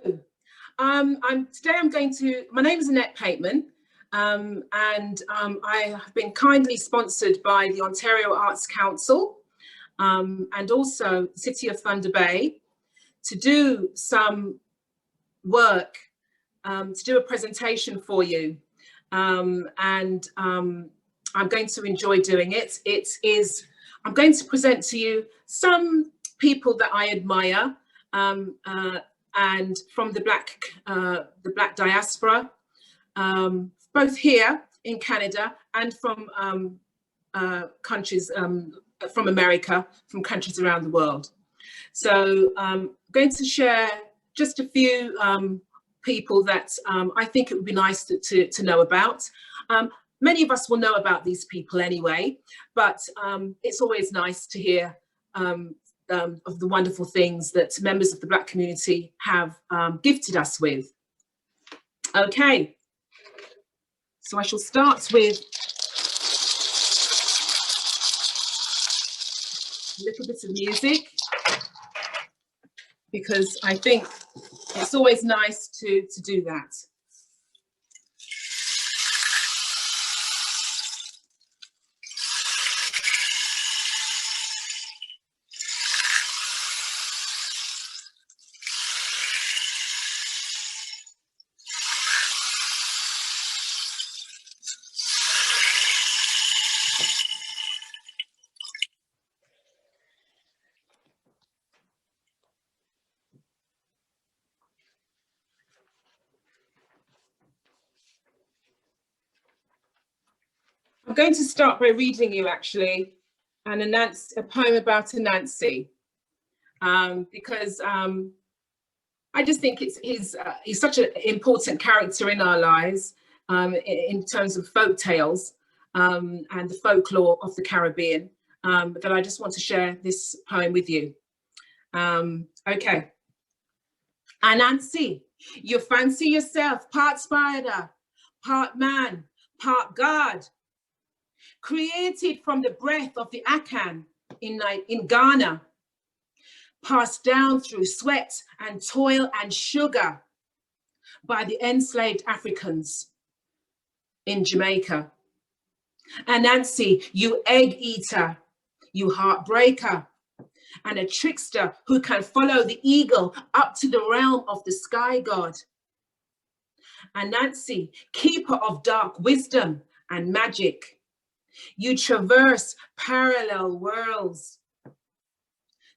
My name is Annette Pateman, I have been kindly sponsored by the Ontario Arts Council and also the City of Thunder Bay to do some work, to do a presentation for you. I'm going to enjoy doing it. I'm going to present to you some people that I admire, and from the Black diaspora, both here in Canada and from countries from America, from countries around the world. So I'm going to share just a few people that I think it would be nice to know about. Many of us will know about these people anyway, but it's always nice to hear of the wonderful things that members of the Black community have gifted us with. Okay, so I shall start with a little bit of music, because I think it's always nice to do that. I'm going to start by reading you actually a poem about Anansi, because I just think he's such an important character in our lives, in terms of folk tales and the folklore of the Caribbean, that I just want to share this poem with you. Okay. Anansi, you fancy yourself part spider, part man, part god, created from the breath of the Akan in Ghana, passed down through sweat and toil and sugar by the enslaved Africans in Jamaica. Anansi, you egg eater, you heartbreaker, and a trickster who can follow the eagle up to the realm of the sky god. Anansi, keeper of dark wisdom and magic, you traverse parallel worlds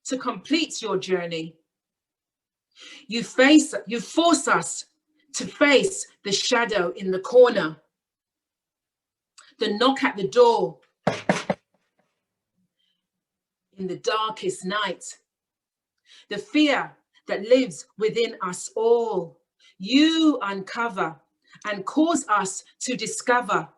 to complete your journey. You force us to face the shadow in the corner, the knock at the door in the darkest night, the fear that lives within us all. You uncover and cause us to discover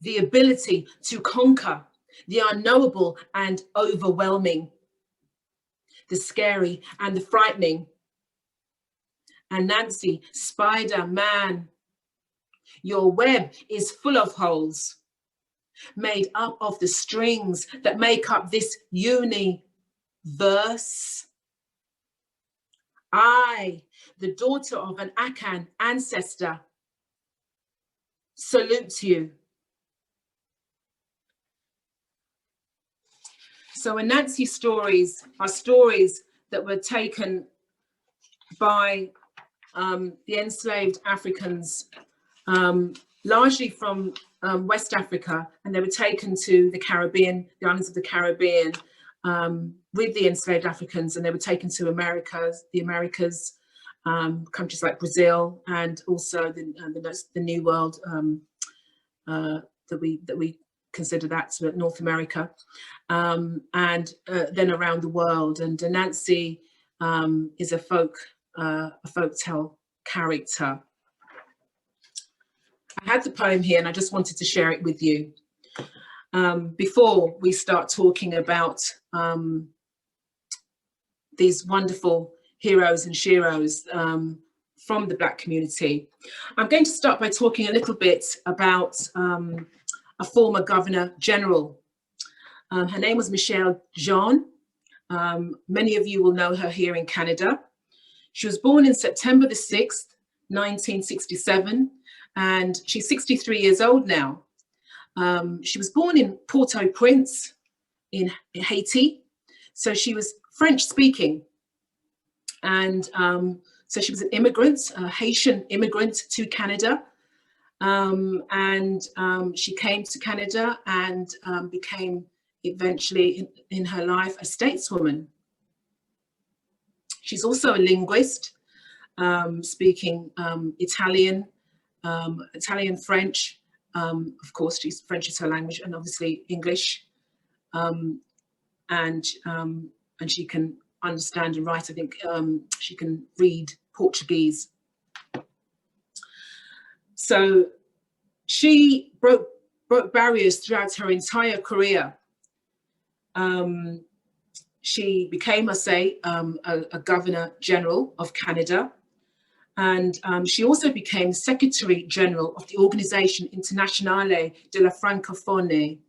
the ability to conquer the unknowable and overwhelming, the scary and the frightening. Anansi, Spider-Man, your web is full of holes, made up of the strings that make up this universe. I, the daughter of an Akan ancestor, salute you. So Anansi's stories are stories that were taken by the enslaved Africans, largely from West Africa, and they were taken to the Caribbean, the islands of the Caribbean, with the enslaved Africans, and they were taken to the Americas, countries like Brazil, and also the New World, that we consider that North America, and then around the world. And Anansi is a folktale character. I had the poem here and I just wanted to share it with you before we start talking about these wonderful heroes and sheroes from the Black community. I'm going to start by talking a little bit about a former Governor General. Her name was Michelle Jean, Many of you will know her here in Canada. She was born in September the 6th, 1967, and she's 63 years old now. She was born in Port-au-Prince in Haiti, so she was French speaking. And so she was an immigrant, a Haitian immigrant to Canada. She came to Canada and became eventually in her life a stateswoman. She's also a linguist, speaking Italian, French. Of course, French is her language, and obviously English. And she can understand and write. I think she can read Portuguese. So she broke barriers throughout her entire career. She became, I say, a Governor General of Canada, and she also became Secretary General of the Organisation Internationale de la Francophonie.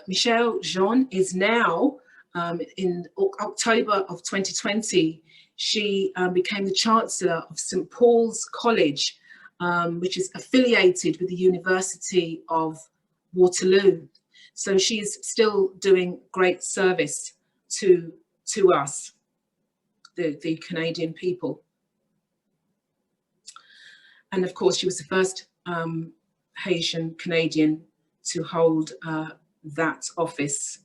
Michelle Jean is now, in October of 2020, she became the Chancellor of St. Paul's College, which is affiliated with the University of Waterloo. So she's still doing great service to us, the Canadian people. And of course, she was the first Haitian Canadian to hold that office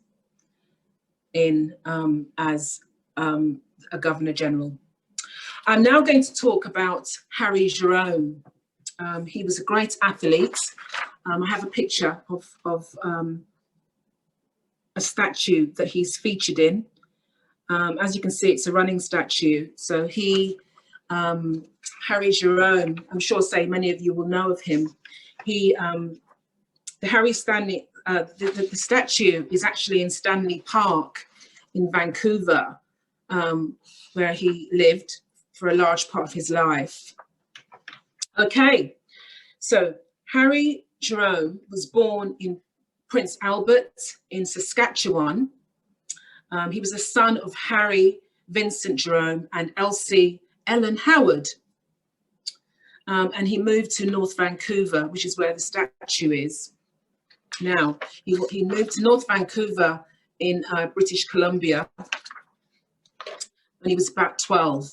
in as a Governor General. I'm now going to talk about Harry Jerome. He was a great athlete. I have a picture of a statue that he's featured in. As you can see, it's a running statue. So Harry Jerome, I'm sure many of you will know of him. The statue is actually in Stanley Park in Vancouver, where he lived for a large part of his life. Okay, so Harry Jerome was born in Prince Albert in Saskatchewan. He was the son of Harry Vincent Jerome and Elsie Ellen Howard. And he moved to North Vancouver, which is where the statue is. Now, he moved to North Vancouver in British Columbia when he was about 12.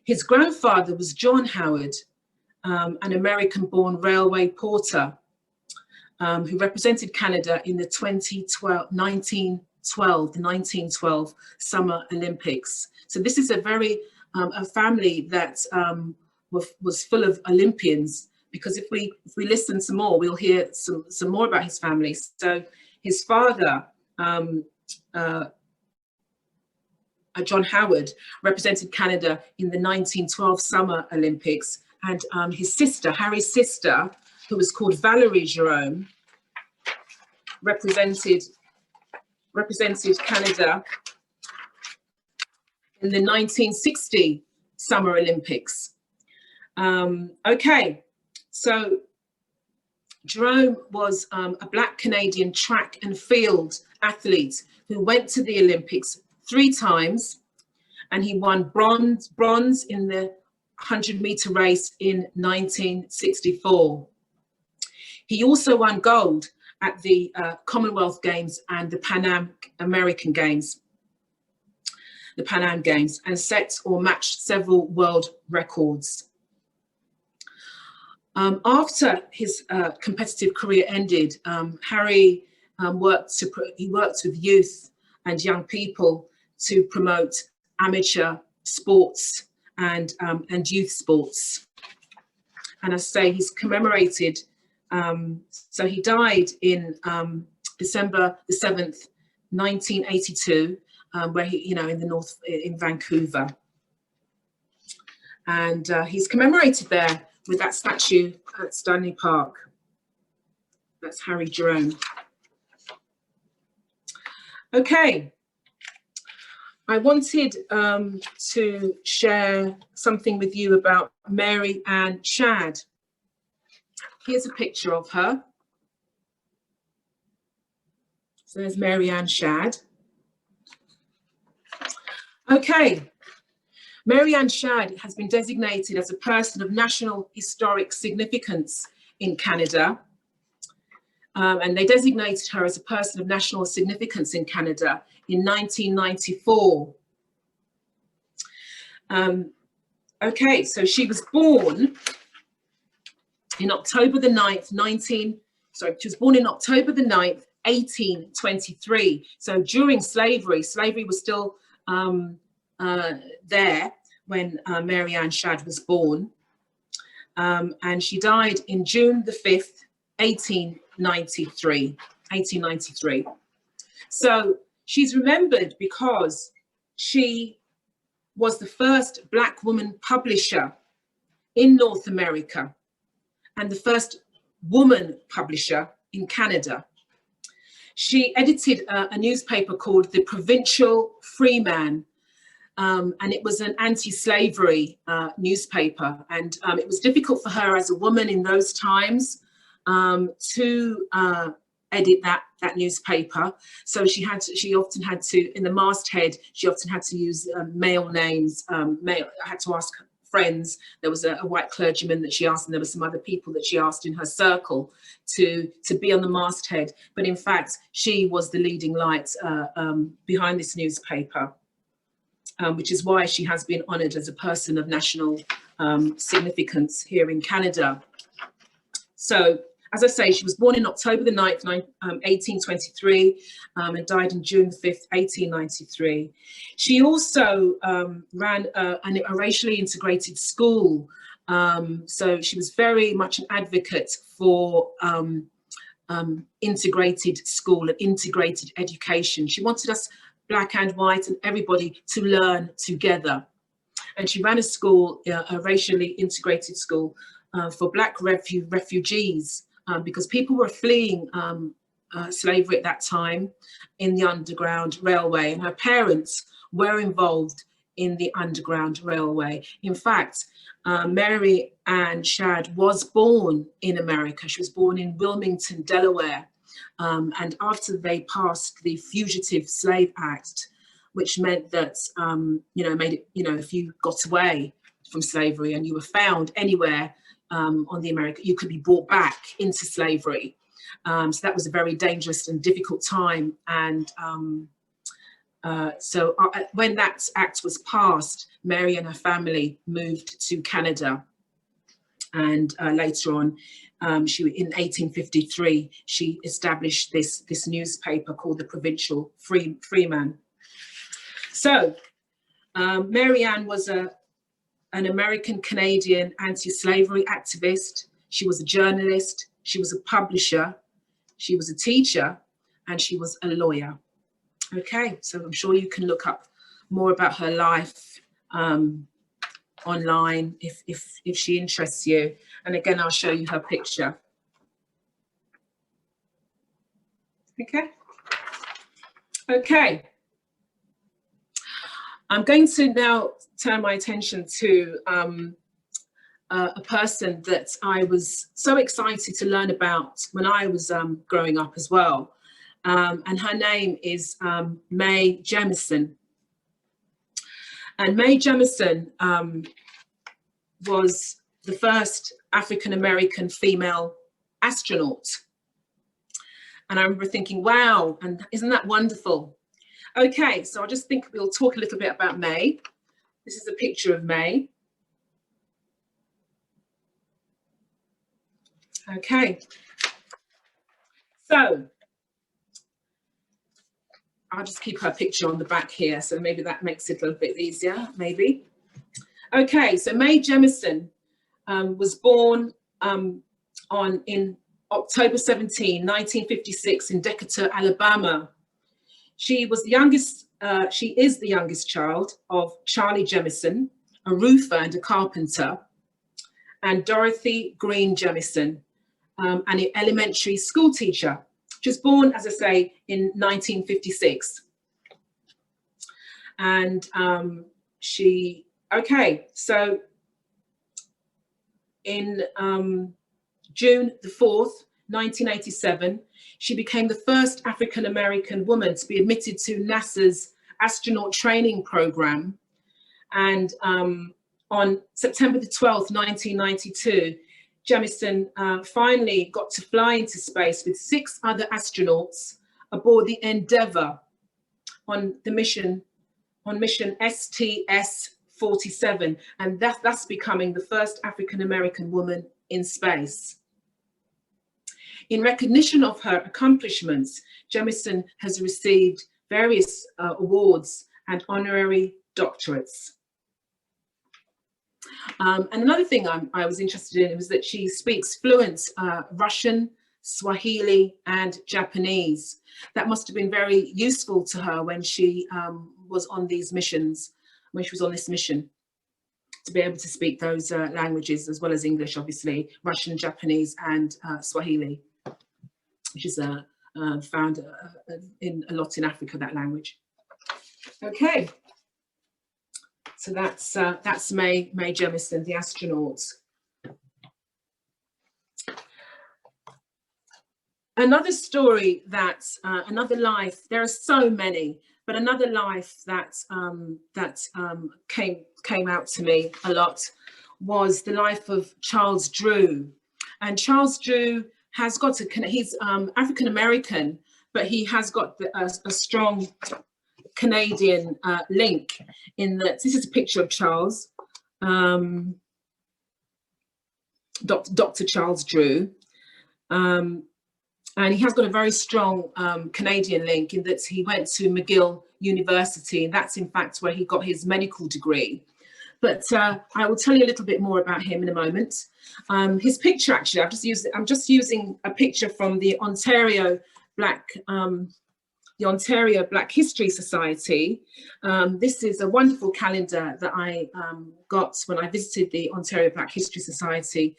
His grandfather was John Howard, an American-born railway porter who represented Canada in the 1912 Summer Olympics. So this is a family that was full of Olympians, because if we listen some more, we'll hear some more about his family. So his father, John Howard, represented Canada in the 1912 Summer Olympics, and his sister, Harry's sister, who was called Valerie Jerome, represented Canada in the 1960 Summer Olympics. Okay, so Jerome was a Black Canadian track and field athlete who went to the Olympics 3 times, and he won bronze in the 100-meter race in 1964. He also won gold at the Commonwealth Games and the Pan American Games, the Pan Am Games, and set or matched several world records. After his competitive career ended, Harry worked with youth and young people to promote amateur sports and youth sports. And as I say, he's commemorated. So he died in December the 7th, 1982, where he, in Vancouver. And he's commemorated there with that statue at Stanley Park. That's Harry Jerome. Okay, I wanted to share something with you about Marianne Shad. Here's a picture of her. So there's Marianne Shad. Okay, Marianne Shad has been designated as a person of national historic significance in Canada. And they designated her as a person of national significance in Canada in 1994. Okay, so she was born in October the 9th, she was born in October the 9th, 1823. So during slavery was still there when Marianne Shad was born. And she died in June the 5th, 1893. So she's remembered because she was the first Black woman publisher in North America and the first woman publisher in Canada. She edited a newspaper called the Provincial Freeman, and it was an anti-slavery newspaper. And it was difficult for her as a woman in those times to edit that newspaper. So she often had to, in the masthead, she often had to use male names. Had to ask friends. There was a white clergyman that she asked, and there were some other people that she asked in her circle to be on the masthead. But in fact, she was the leading light behind this newspaper, which is why she has been honoured as a person of national significance here in Canada. So, as I say, she was born in October the 9th, 1823, and died in June the 5th, 1893. She also ran a racially integrated school. So she was very much an advocate for integrated school and integrated education. She wanted us, Black and white and everybody, to learn together. And she ran a school, a racially integrated school for Black refugees, because people were fleeing slavery at that time in the Underground Railway, and her parents were involved in the Underground Railway. In fact, Marianne Shad was born in America. She was born in Wilmington, Delaware. And after they passed the Fugitive Slave Act, which meant that, if you got away from slavery and you were found anywhere on the America, you could be brought back into slavery. So that was a very dangerous and difficult time. And so when that act was passed, Mary and her family moved to Canada. And later on, in 1853, she established this newspaper called the Provincial Freeman. So Marianne was an American-Canadian anti-slavery activist. She was a journalist, she was a publisher, she was a teacher, and she was a lawyer. Okay, so I'm sure you can look up more about her life online if she interests you. And again, I'll show you her picture. Okay. I'm going to now turn my attention to a person that I was so excited to learn about when I was growing up as well. And her name is Mae Jemison. And Mae Jemison was the first African-American female astronaut. And I remember thinking, wow, and isn't that wonderful? Okay, so I just think we'll talk a little bit about Mae. This is a picture of Mae. Okay, so I'll just keep her picture on the back here, so maybe that makes it a little bit easier, maybe. Okay, so Mae Jemison was born in October 17, 1956 in Decatur, Alabama. She was the youngest, she is the youngest child of Charlie Jemison, a roofer and a carpenter, and Dorothy Green Jemison, an elementary school teacher. She was born, as I say, in 1956. And so in June the 4th, 1987, she became the first African-American woman to be admitted to NASA's astronaut training program. And on September the 12th, 1992, Jemison finally got to fly into space with 6 other astronauts aboard the Endeavour on mission STS-47, and that's becoming the first African-American woman in space. In recognition of her accomplishments, Jemison has received various awards and honorary doctorates. And another thing I was interested in was that she speaks fluent Russian, Swahili, and Japanese. That must have been very useful to her when she was on these missions, when she was on this mission, to be able to speak those languages, as well as English, obviously, Russian, Japanese, and Swahili, which is found in a lot in Africa, that language. Okay. So that's Mae Jemison, the astronaut. Another story that's another life. There are so many, but another life that came out to me a lot was the life of Charles Drew. And Charles Drew has got he's African American, but he has got a strong Canadian link in that this is a picture of Charles, Dr. Charles Drew, and he has got a very strong Canadian link in that he went to McGill University, and that's in fact where he got his medical degree. But I will tell you a little bit more about him in a moment. His picture, actually, I'm just using a picture from the Ontario Black History Society. This is a wonderful calendar that I got when I visited the Ontario Black History Society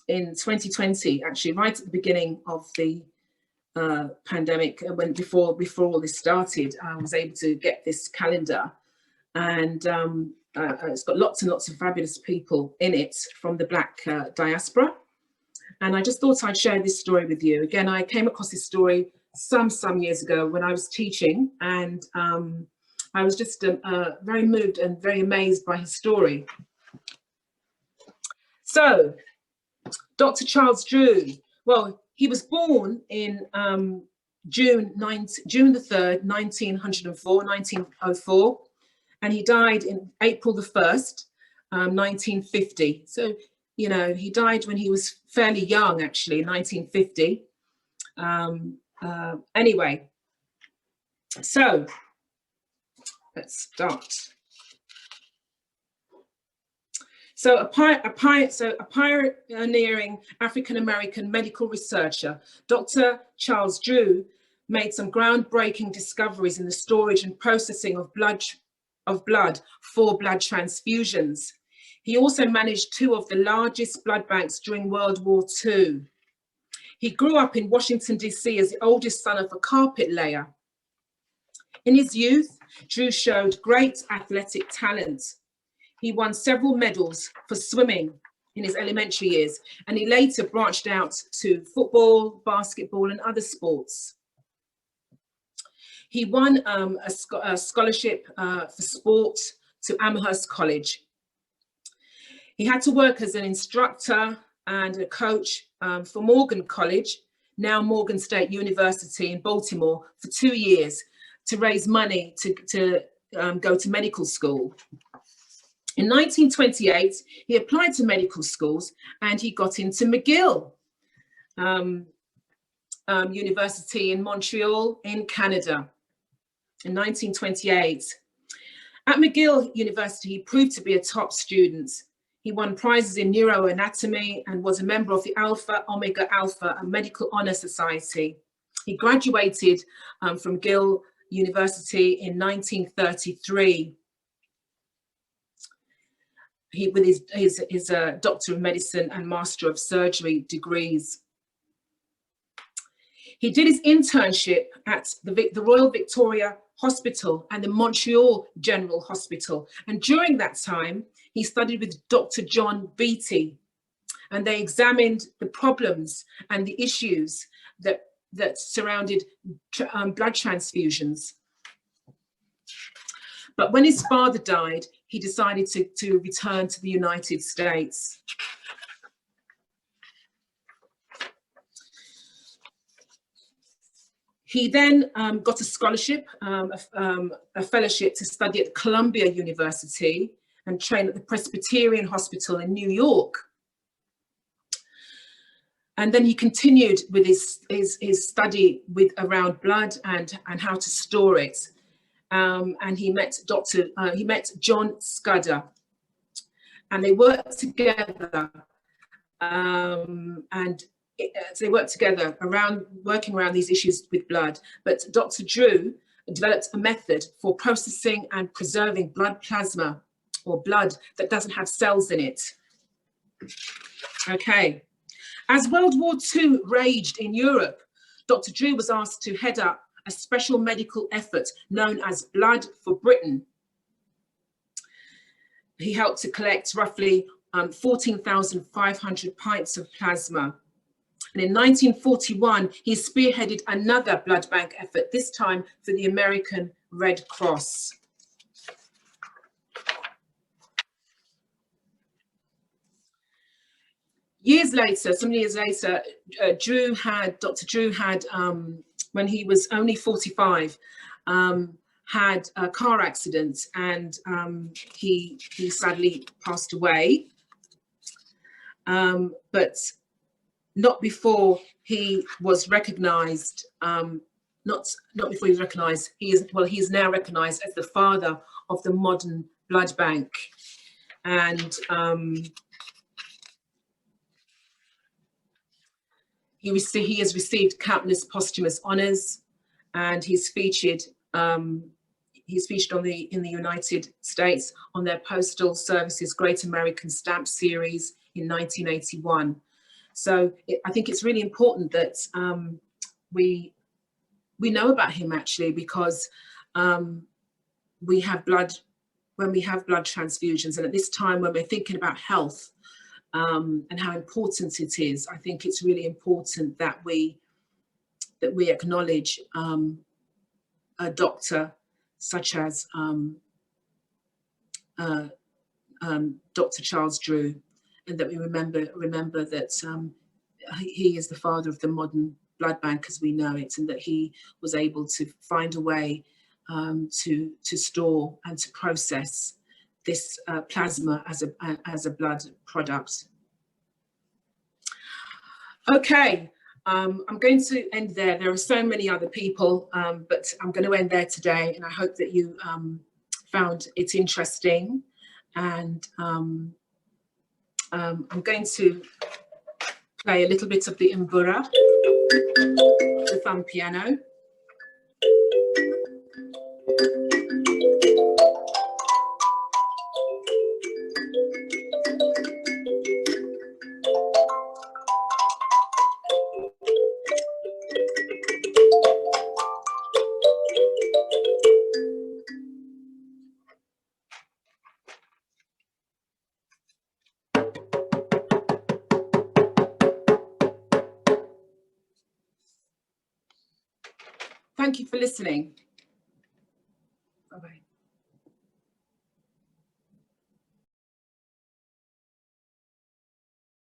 in 2020, actually, right at the beginning of the pandemic, before all this started. I was able to get this calendar, and it's got lots and lots of fabulous people in it from the Black diaspora. And I just thought I'd share this story with you. Again, I came across this story some years ago when I was teaching, and I was just very moved and very amazed by his story. So, Dr. Charles Drew, well, he was born in June the 3rd, 1904, and he died in April the 1st, 1950. So, you know, he died when he was fairly young, actually, in 1950. Anyway, so let's start. So a pioneering African-American medical researcher, Dr. Charles Drew made some groundbreaking discoveries in the storage and processing of blood for blood transfusions. He also managed 2 of the largest blood banks during World War II. He grew up in Washington, D.C. as the oldest son of a carpet layer. In his youth, Drew showed great athletic talent. He won several medals for swimming in his elementary years, and he later branched out to football, basketball, and other sports. He won a scholarship for sport to Amherst College. He had to work as an instructor and a coach for Morgan College, now Morgan State University in Baltimore, for 2 years to raise money to go to medical school. In 1928, he applied to medical schools and he got into McGill University in Montreal in Canada in 1928. At McGill University, he proved to be a top student. He won prizes in neuroanatomy and was a member of the Alpha Omega Alpha, a medical honor society. He graduated from McGill University in 1933. With his Doctor of Medicine and Master of Surgery degrees. He did his internship at the Royal Victoria Hospital and the Montreal General Hospital. And during that time, he studied with Dr. John Beatty. and they examined the problems and the issues that surrounded blood transfusions. But when his father died, he decided to return to the United States. He then got a scholarship, a fellowship to study at Columbia University and train at the Presbyterian Hospital in New York. And then he continued with his study around blood and how to store it. And he met John Scudder, and they worked together. So they worked together working around these issues with blood. But Dr. Drew developed a method for processing and preserving blood plasma, or blood that doesn't have cells in it. Okay. As World War II raged in Europe, Dr. Drew was asked to head up a special medical effort known as Blood for Britain. He helped to collect roughly 14,500 pints of plasma. And in 1941, he spearheaded another blood bank effort, this time for the American Red Cross. Some years later, Dr. Drew had, when he was only 45, had a car accident, and he sadly passed away. But not before he was recognized, not before he was recognized, he is now recognized as the father of the modern blood bank. And he has received countless posthumous honors, and he's featured in the United States on their Postal Service's Great American Stamp Series in 1981. So I think it's really important that we know about him, actually, because we have blood transfusions, and at this time when we're thinking about health and how important it is, I think it's really important that we acknowledge a doctor such as Dr. Charles Drew, and that we remember that he is the father of the modern blood bank as we know it, and that he was able to find a way to store and to process this plasma as a blood product. Okay, I'm going to end there. There are so many other people, but I'm going to end there today, and I hope that you found it interesting. And I'm going to play a little bit of the Mbura, the thumb piano. Thank you for listening.